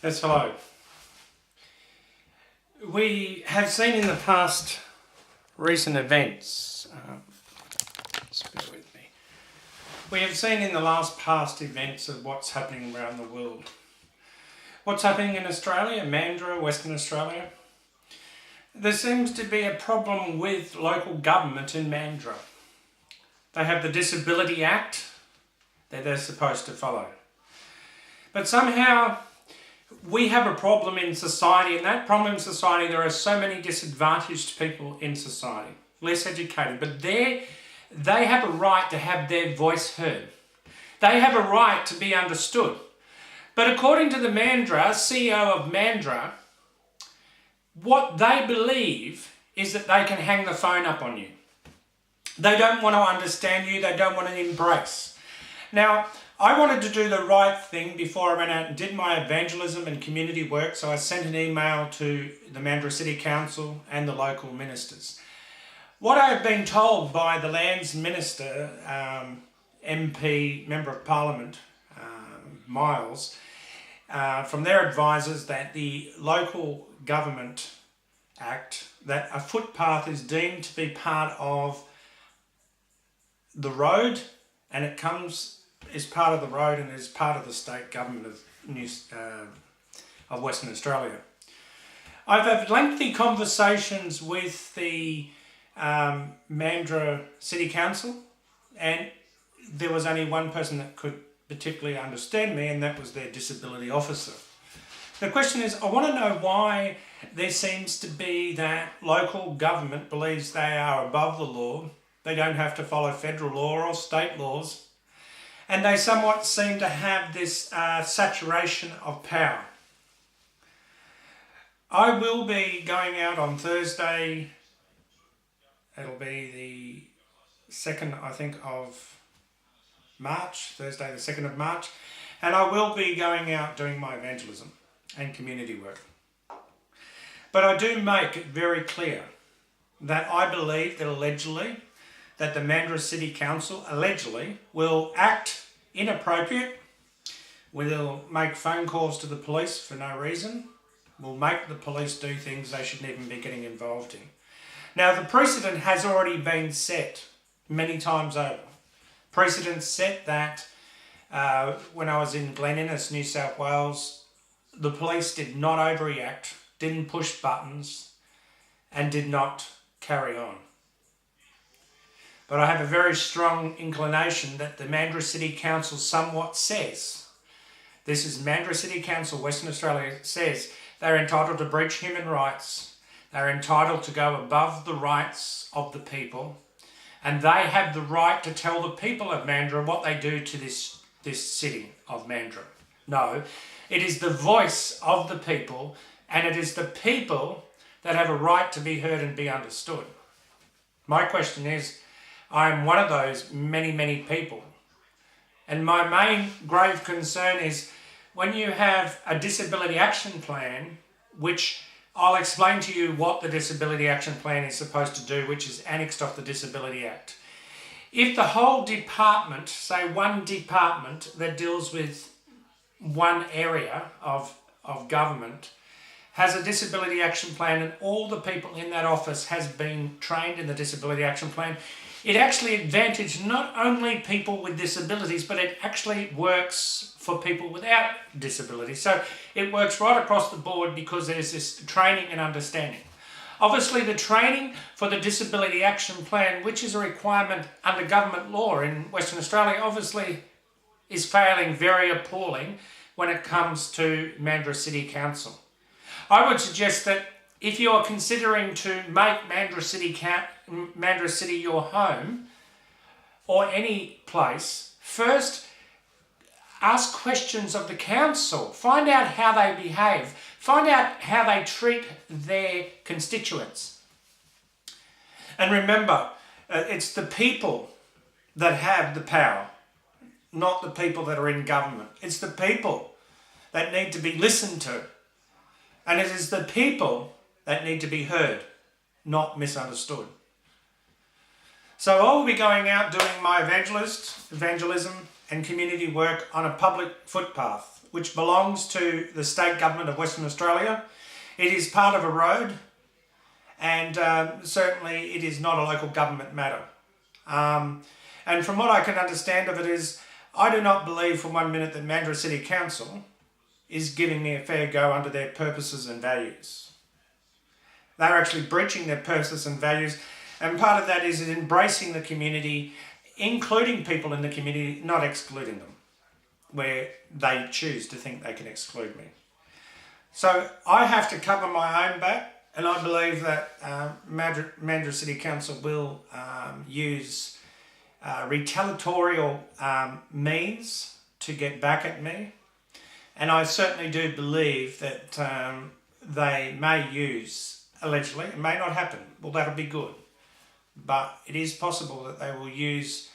Yes, hello. We have seen in the past recent events, just bear with me. We have seen in the past events of what's happening around the world. What's happening in Australia, Mandurah, Western Australia. There seems to be a problem with local government in Mandurah. They have the Disability Act that they're supposed to follow. But somehow we have a problem in society, and that problem in society, there are so many disadvantaged people in society, less educated, but they have a right to have their voice heard. They have a right to be understood. But according to the Mandurah, CEO of Mandurah, what they believe is that they can hang the phone up on you. They don't want to understand you, they don't want to embrace. Now, I wanted to do the right thing before I went out and did my evangelism and community work, so I sent an email to the Mandurah City Council and the local ministers. What I have been told by the Lands Minister, MP, Member of Parliament, Miles, from their advisors, that the Local Government Act, that a footpath is deemed to be part of the road, and it is part of the road and is part of the state government of Western Australia. I've had lengthy conversations with the Mandurah City Council, and there was only one person that could particularly understand me, and that was their disability officer. The question is, I want to know why there seems to be that local government believes they are above the law. They don't have to follow federal law or state laws. And they somewhat seem to have this saturation of power. I will be going out on Thursday. It'll be the 2nd, I think, of March, Thursday the 2nd of March. And I will be going out doing my evangelism and community work. But I do make it very clear that I believe that allegedly that the Mandurah City Council allegedly will act inappropriate, will make phone calls to the police for no reason, will make the police do things they shouldn't even be getting involved in. Now, the precedent has already been set many times over. Precedent set that when I was in Glen Innes, New South Wales, the police did not overreact, didn't push buttons, and did not carry on. But I have a very strong inclination that the Mandurah City Council somewhat says, this is Mandurah City Council, Western Australia, says they're entitled to breach human rights, they're entitled to go above the rights of the people, and they have the right to tell the people of Mandurah what they do to this city of Mandurah. No, it is the voice of the people, and it is the people that have a right to be heard and be understood. My question is, I am one of those many, many people. And my main grave concern is when you have a disability action plan, which I'll explain to you what the disability action plan is supposed to do, which is annexed off the Disability Act. If the whole department, say one department that deals with one area of government, has a disability action plan and all the people in that office has been trained in the disability action plan, it actually advantages not only people with disabilities, but it actually works for people without disabilities. So it works right across the board because there's this training and understanding. Obviously, the training for the Disability Action Plan, which is a requirement under government law in Western Australia, obviously is failing very appalling when it comes to Mandurah City Council. I would suggest that if you are considering to make Mandurah City your home, or any place, first ask questions of the council. Find out how they behave. Find out how they treat their constituents. And remember, it's the people that have the power, not the people that are in government. It's the people that need to be listened to. And it is the people that need to be heard, not misunderstood. So I will be going out doing my evangelism and community work on a public footpath, which belongs to the state government of Western Australia. It is part of a road, and certainly it is not a local government matter. And from what I can understand of it is, I do not believe for 1 minute that Mandurah City Council is giving me a fair go under their purposes and values. They're actually breaching their purposes and values, and part of that is embracing the community, including people in the community, not excluding them, where they choose to think they can exclude me. So I have to cover my own back, and I believe that Mandurah City Council will use retaliatorial means to get back at me. And I certainly do believe that they may use, allegedly, it may not happen, well that'll be good, but it is possible that they will use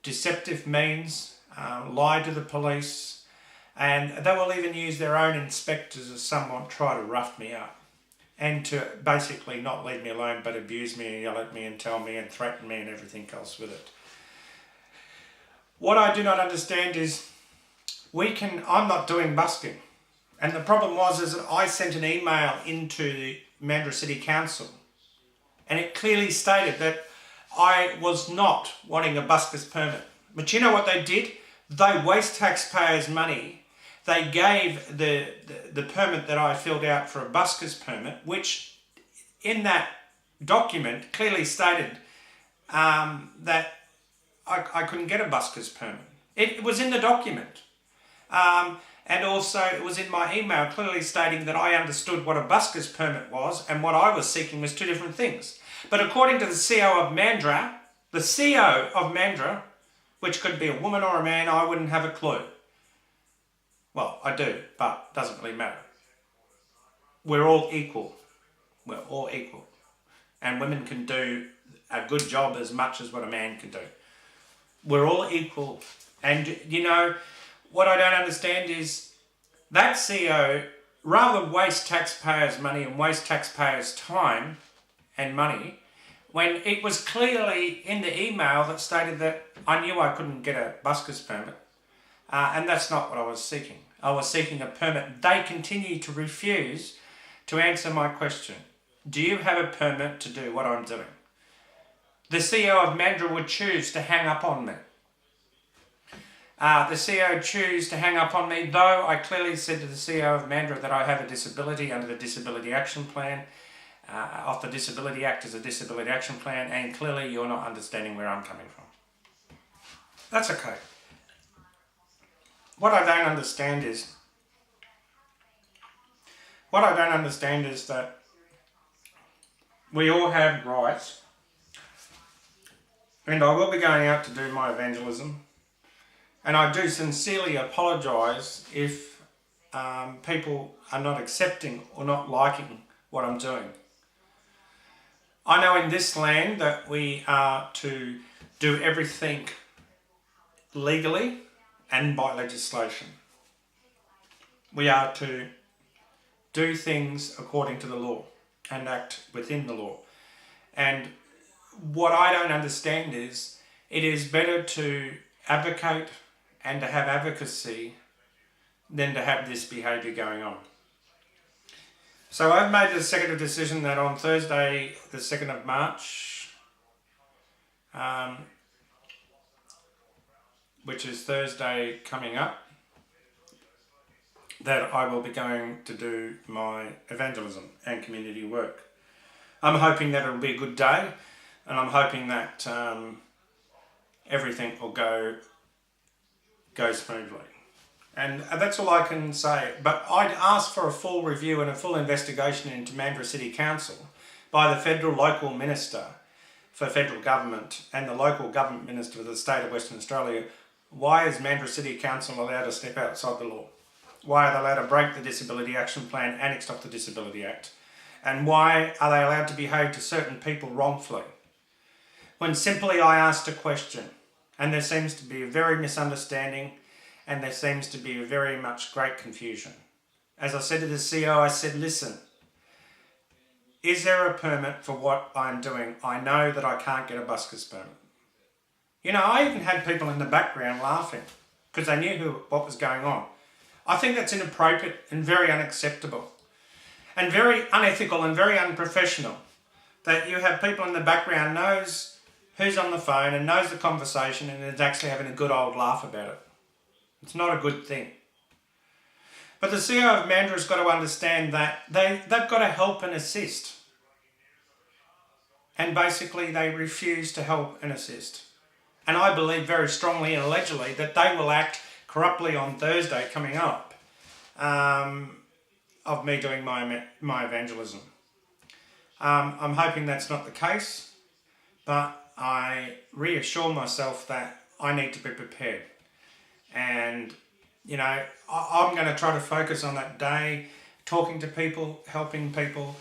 deceptive means, lie to the police, and they will even use their own inspectors as somewhat try to rough me up and to basically not leave me alone but abuse me and yell at me and tell me and threaten me and everything else with it. What I do not understand is I'm not doing busking, and the problem is that I sent an email into the Mandurah City Council and it clearly stated that I was not wanting a busker's permit. But you know what they did? They waste taxpayers' money. They gave the permit that I filled out for a busker's permit, which in that document clearly stated that I couldn't get a busker's permit. It was in the document. And also it was in my email clearly stating that I understood what a busker's permit was and what I was seeking was two different things. But according to the CO of Mandurah, which could be a woman or a man, I wouldn't have a clue. Well, I do, but it doesn't really matter. We're all equal. We're all equal. And women can do a good job as much as what a man can do. We're all equal. And, you know, what I don't understand is that CEO, rather than waste taxpayers' money and waste taxpayers' time and money, when it was clearly in the email that stated that I knew I couldn't get a busker's permit, and that's not what I was seeking. I was seeking a permit. They continue to refuse to answer my question. Do you have a permit to do what I'm doing? The CEO of Mandurah would choose to hang up on me. The CEO choose to hang up on me, though I clearly said to the CEO of Mandurah that I have a disability under the Disability Action Plan. Of the Disability Act as a Disability Action Plan, and clearly you're not understanding where I'm coming from. That's okay. What I don't understand is that we all have rights, and I will be going out to do my evangelism. And I do sincerely apologise if people are not accepting or not liking what I'm doing. I know in this land that we are to do everything legally and by legislation. We are to do things according to the law and act within the law. And what I don't understand is it is better to advocate and to have advocacy than to have this behaviour going on. So I've made the executive decision that on Thursday, the 2nd of March, which is Thursday coming up, that I will be going to do my evangelism and community work. I'm hoping that it'll be a good day, and I'm hoping that everything will go smoothly. And that's all I can say. But I'd ask for a full review and a full investigation into Mandurah City Council by the Federal Local Minister for Federal Government and the Local Government Minister for the State of Western Australia. Why is Mandurah City Council allowed to step outside the law? Why are they allowed to break the Disability Action Plan annexed off the Disability Act? And why are they allowed to behave to certain people wrongfully? When simply I asked a question, and there seems to be a very misunderstanding, and there seems to be very much great confusion. As I said to the CEO, I said, listen, is there a permit for what I'm doing? I know that I can't get a busker's permit. You know, I even had people in the background laughing. because they knew what was going on. I think that's inappropriate and very unacceptable and very unethical and very unprofessional, that you have people in the background knows who's on the phone and knows the conversation and is actually having a good old laugh about it. It's not a good thing. But the CEO of Mandurah's got to understand that they've got to help and assist. And basically they refuse to help and assist. And I believe very strongly and allegedly that they will act corruptly on Thursday coming up, of me doing my evangelism. I'm hoping that's not the case, but I reassure myself that I need to be prepared. And, you know, I'm going to try to focus on that day, talking to people, helping people,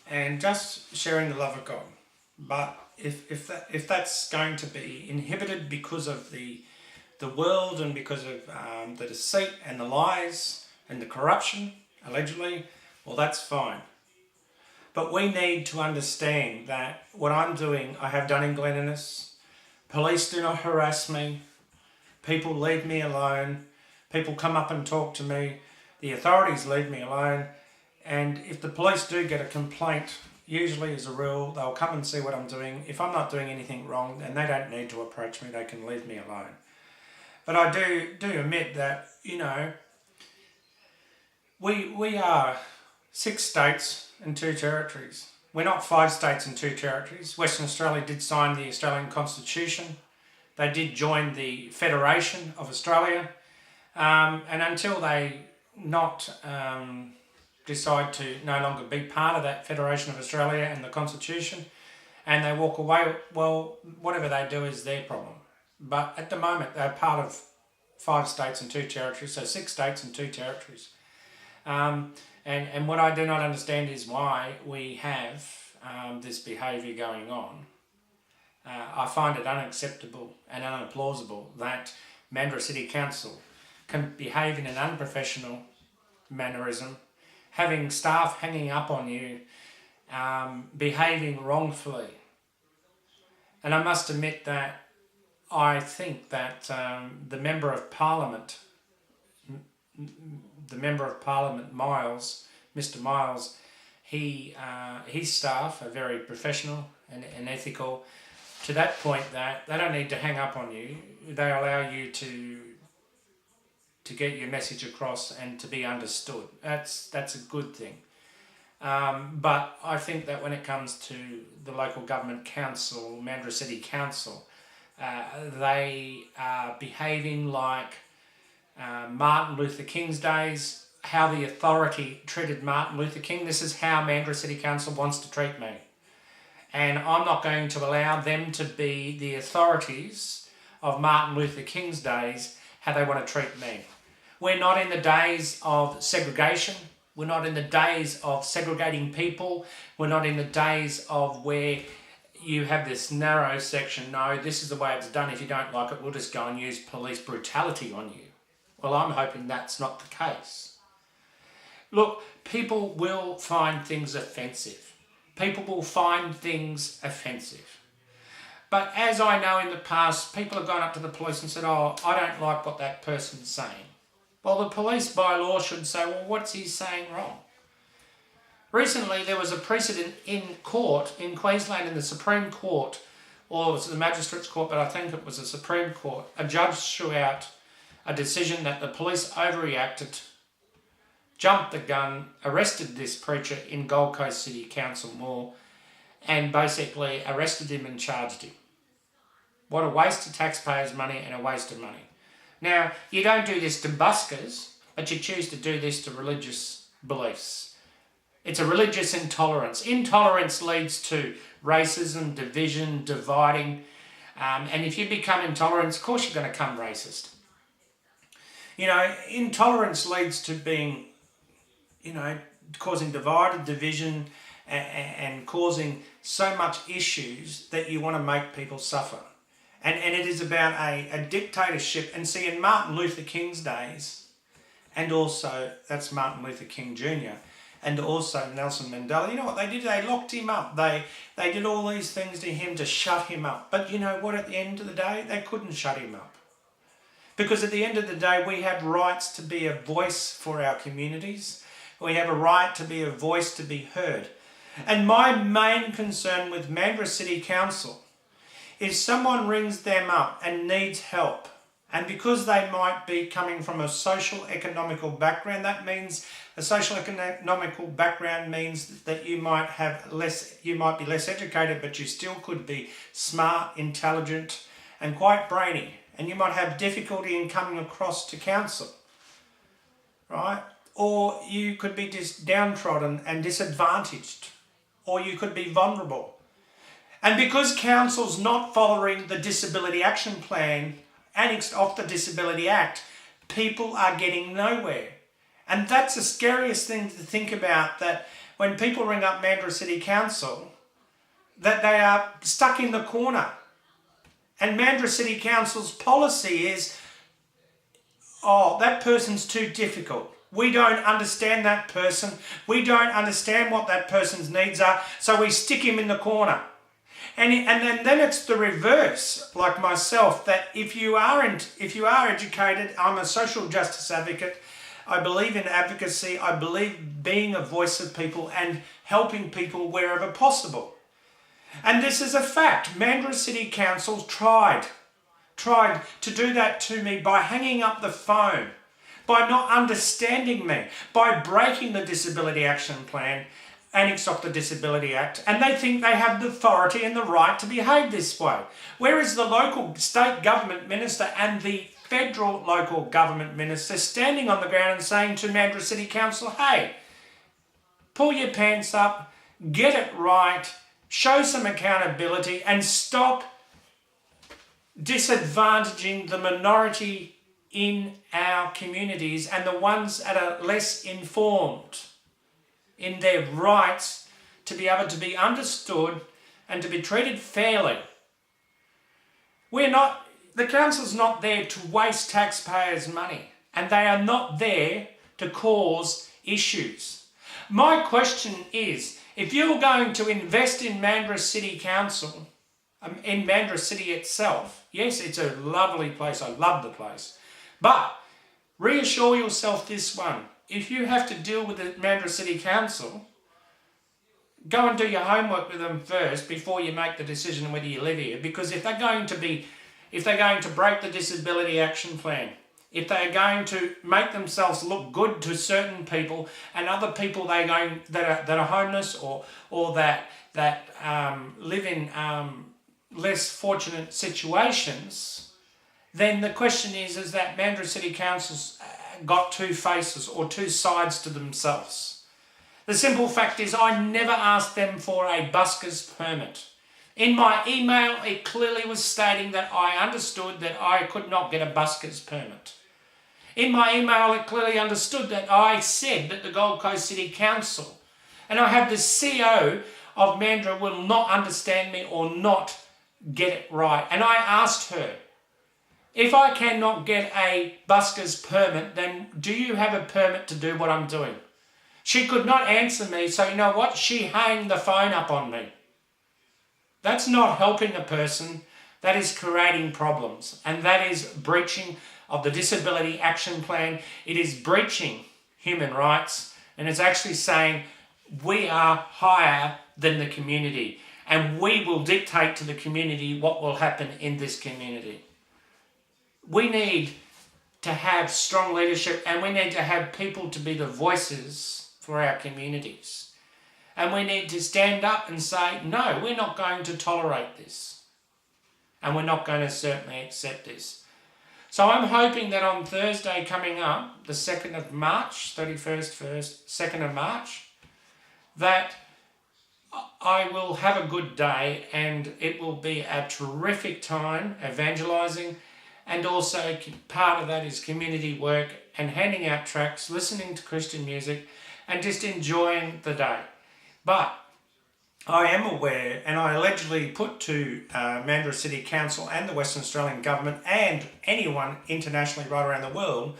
and just sharing the love of God. But if that's going to be inhibited because of the world and because of the deceit and the lies and the corruption, allegedly, well, that's fine. But we need to understand that what I'm doing, I have done in Glenniness. Police do not harass me. People leave me alone. People come up and talk to me. The authorities leave me alone. And if the police do get a complaint, usually as a rule, they'll come and see what I'm doing. If I'm not doing anything wrong, then they don't need to approach me. They can leave me alone. But I do admit that, you know, we are 6 states and 2 territories. We're not 5 states and 2 territories. Western Australia did sign the Australian Constitution. They did join the Federation of Australia. And until they decide to no longer be part of that Federation of Australia and the Constitution, and they walk away, well, whatever they do is their problem. But at the moment, they're part of 5 states and 2 territories, so 6 states and 2 territories. And what I do not understand is why we have this behaviour going on. I find it unacceptable and unapplausible that Mandurah City Council can behave in an unprofessional mannerism, having staff hanging up on you, behaving wrongfully. And I must admit that I think that the Member of Parliament, Miles, Mr. Miles, his staff are very professional and ethical, to that point that they don't need to hang up on you. They allow you to get your message across and to be understood. That's a good thing. But I think that when it comes to the local government council, Mandurah City Council, they are behaving like Martin Luther King's days, how the authority treated Martin Luther King. This is how Mandurah City Council wants to treat me. And I'm not going to allow them to be the authorities of Martin Luther King's days, how they want to treat me. We're not in the days of segregation. We're not in the days of segregating people. We're not in the days of where you have this narrow section. No, this is the way it's done. If you don't like it, we'll just go and use police brutality on you. Well, I'm hoping that's not the case. Look, people will find things offensive. People will find things offensive. But as I know in the past, people have gone up to the police and said, oh, I don't like what that person's saying. Well, the police by law should say, well, what's he saying wrong? Recently, there was a precedent in court in Queensland, in the Supreme Court, or it was the Magistrates Court, but I think it was the Supreme Court. A judge threw out a decision that the police overreacted, jumped the gun, arrested this preacher in Gold Coast City Council Mall, and basically arrested him and charged him. What a waste of taxpayers' money and a waste of money. Now, you don't do this to buskers, but you choose to do this to religious beliefs. It's a religious intolerance. Intolerance leads to racism, division, dividing, and if you become intolerant, of course you're going to become racist. You know, intolerance leads to being, you know, causing division, and causing so much issues that you want to make people suffer. And it is about a dictatorship. And see, in Martin Luther King's days, and also, that's Martin Luther King Jr., and also Nelson Mandela, you know what they did? They locked him up. They did all these things to him to shut him up. But you know what? At the end of the day, they couldn't shut him up. Because at the end of the day, we have rights to be a voice for our communities. We have a right to be a voice to be heard. And my main concern with Mandurah City Council is someone rings them up and needs help. And because they might be coming from a social economical background, that means a social economical background means that you might be less educated, but you still could be smart, intelligent, and quite brainy. And you might have difficulty in coming across to council, right? Or you could be just downtrodden and disadvantaged, or you could be vulnerable. And because council's not following the Disability Action Plan annexed off the Disability Act, people are getting nowhere. And that's the scariest thing to think about, that when people ring up Mandurah City Council, that they are stuck in the corner. And Mandurah City Council's policy is, oh, that person's too difficult. We don't understand that person. We don't understand what that person's needs are, so we stick him in the corner. And then it's the reverse, like myself, that if you are educated, I'm a social justice advocate. I believe in advocacy. I believe being a voice of people and helping people wherever possible. And this is a fact. Mandurah City Council tried to do that to me by hanging up the phone, by not understanding me, by breaking the Disability Action Plan, annexed off the Disability Act, and they think they have the authority and the right to behave this way. Whereas the local state government minister and the federal local government minister standing on the ground and saying to Mandurah City Council, hey, pull your pants up, get it right, show some accountability and stop disadvantaging the minority in our communities and the ones that are less informed in their rights to be able to be understood and to be treated fairly. The council's not there to waste taxpayers' money, and they are not there to cause issues. My question is, if you're going to invest in Mandurah City Council, in Mandurah City itself, yes, it's a lovely place, I love the place, but reassure yourself this one: if you have to deal with the Mandurah City Council, go and do your homework with them first before you make the decision whether you live here. Because if they're going to break the Disability Action Plan, if they're going to make themselves look good to certain people and other people that are homeless or that live in less fortunate situations, then the question is that Mandurah City Council's got two faces or two sides to themselves. The simple fact is I never asked them for a busker's permit. In my email, it clearly was stating that I understood that I could not get a busker's permit. In my email, it clearly understood that I said that the Gold Coast City Council, and I have the CEO of Mandurah, will not understand me or not get it right. And I asked her, if I cannot get a busker's permit, then do you have a permit to do what I'm doing? She could not answer me, so you know what? She hung the phone up on me. That's not helping a person. That is creating problems. And that is breaching of the Disability Action Plan. It is breaching human rights. And it's actually saying we are higher than the community. And we will dictate to the community what will happen in this community. We need to have strong leadership, and we need to have people to be the voices for our communities. And we need to stand up and say, no, we're not going to tolerate this. And we're not going to certainly accept this. So I'm hoping that on Thursday coming up, the 2nd of March, 2nd of March, that I will have a good day and it will be a terrific time evangelising. And also part of that is community work and handing out tracts, listening to Christian music and just enjoying the day. But I am aware, and I allegedly put to Mandurah City Council and the Western Australian Government and anyone internationally right around the world,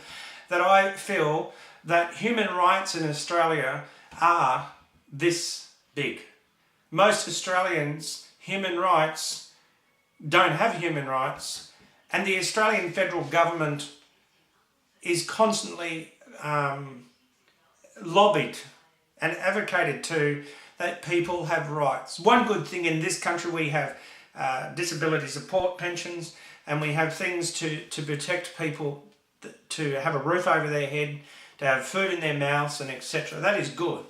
that I feel that human rights in Australia are this big. Most Australians, human rights, don't have human rights, And the Australian federal government is constantly lobbied and advocated to that people have rights. One good thing in this country, we have disability support pensions, and we have things to protect people, to have a roof over their head, to have food in their mouths, and etc. That is good.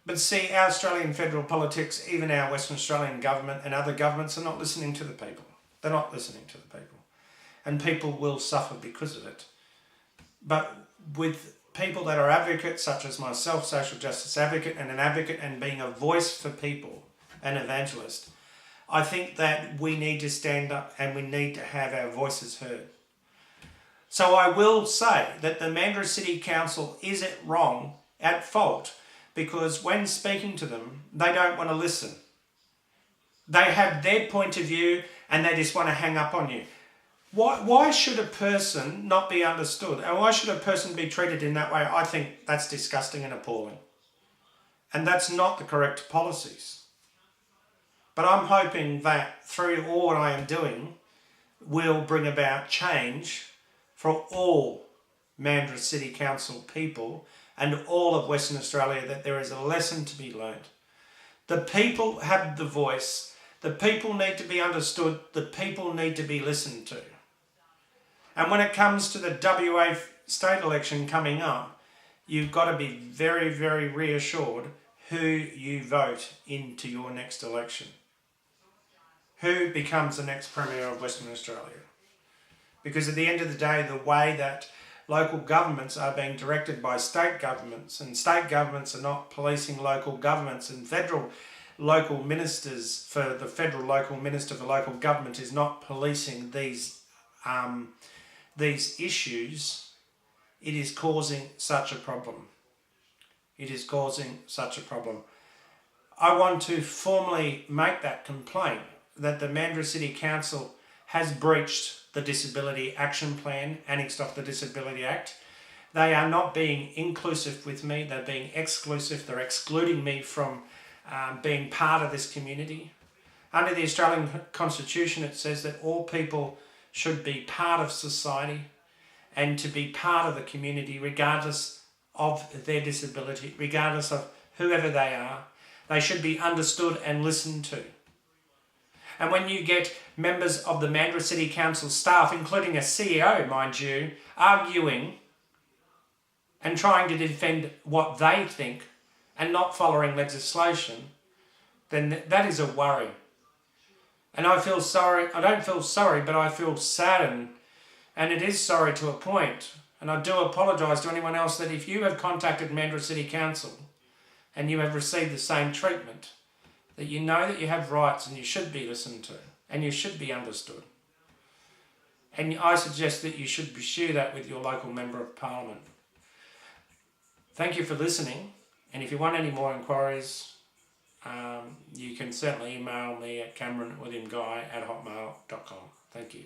But see, our Australian federal politics, even our Western Australian government and other governments, are not listening to the people. They're not listening to the people. And people will suffer because of it. But with people that are advocates, such as myself, social justice advocate and being a voice for people, an evangelist, I think that we need to stand up and we need to have our voices heard. So I will say that the Mandurah City Council is at fault, because when speaking to them, they don't want to listen. They have their point of view and they just want to hang up on you. Why should a person not be understood? And why should a person be treated in that way? I think that's disgusting and appalling. And that's not the correct policies. But I'm hoping that through all what I am doing will bring about change for all Mandurah City Council people and all of Western Australia, that there is a lesson to be learned. The people have the voice. The people need to be understood. The people need to be listened to. And when it comes to the WA state election coming up, you've got to be very, very reassured who you vote into your next election. Who becomes the next Premier of Western Australia. Because at the end of the day, the way that local governments are being directed by state governments, and state governments are not policing local governments, and federal local ministers for the federal local minister for local government is not policing these issues, it is causing such a problem. It is causing such a problem. I want to formally make that complaint that the Mandurah City Council has breached the Disability Action Plan, annexed off the Disability Act. They are not being inclusive with me, they're being exclusive, they're excluding me from being part of this community. Under the Australian Constitution, it says that all people should be part of society and to be part of the community regardless of their disability, regardless of whoever they are. They should be understood and listened to. And when you get members of the Mandurah City Council staff, including a CEO, mind you, arguing and trying to defend what they think and not following legislation, then that is a worry. And I feel sorry, I don't feel sorry, but I feel saddened, and it is sorry to a point. And I do apologise to anyone else that if you have contacted Mandurah City Council and you have received the same treatment, that you know that you have rights and you should be listened to and you should be understood. And I suggest that you should pursue that with your local Member of Parliament. Thank you for listening, and if you want any more inquiries, you can certainly email me at cameronwilliamguy@hotmail.com. Thank you.